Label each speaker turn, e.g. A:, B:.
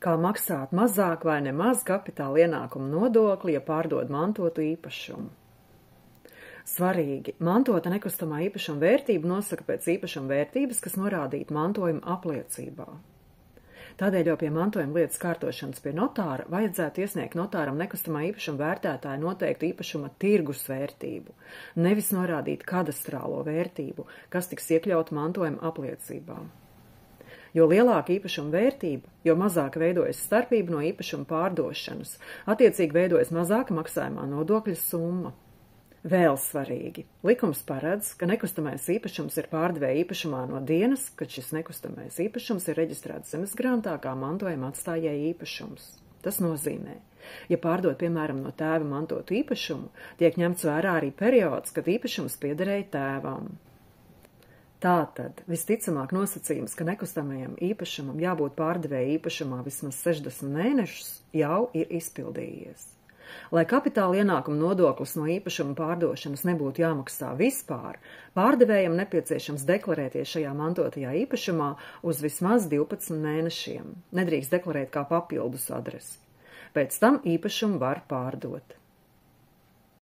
A: Kā maksāt mazāk vai nemaz kapitāla ienākumu nodokli, ja pārdod mantotu īpašumu. Svarīgi, mantota nekustamā īpašuma vērtība nosaka pēc īpašuma vērtības, kas norādīta mantojuma apliecībā. Tādēļ jau pie mantojuma lietas kārtošanas pie notāra vajadzētu iesniegt notāram nekustamā īpašuma vērtētāja noteiktu īpašuma tirgus vērtību, nevis norādīt kadastrālo vērtību, kas tiks iekļauta mantojuma apliecībā. Jo lielāka īpašuma vērtība, jo mazāka veidojas starpība no īpašuma pārdošanas, attiecīgi veidojas mazāka maksājumā nodokļa summa. Vēl svarīgi, likums paredz, ka nekustamais īpašums ir pārdevēja īpašumā no dienas, kad šis nekustamais īpašums ir reģistrēts zemesgrāmatā kā mantojuma atstājēja īpašums. Tas nozīmē, ja pārdod, piemēram, no tēva mantotu īpašumu, tiek ņemts vērā arī periods, kad īpašums piederēja tēvam. Tātad, visticamāk nosacījums, ka nekustamajam īpašumam jābūt pārdevēja īpašumā vismaz 60 mēnešus, jau ir izpildījies. Lai kapitāla ienākuma nodoklis no īpašuma pārdošanas nebūtu jāmaksā vispār, pārdevējam nepieciešams deklarēties šajā mantotajā īpašumā uz vismaz 12 mēnešiem. Nedrīkst deklarēt kā papildus adresi. Pēc tam īpašumu var pārdot.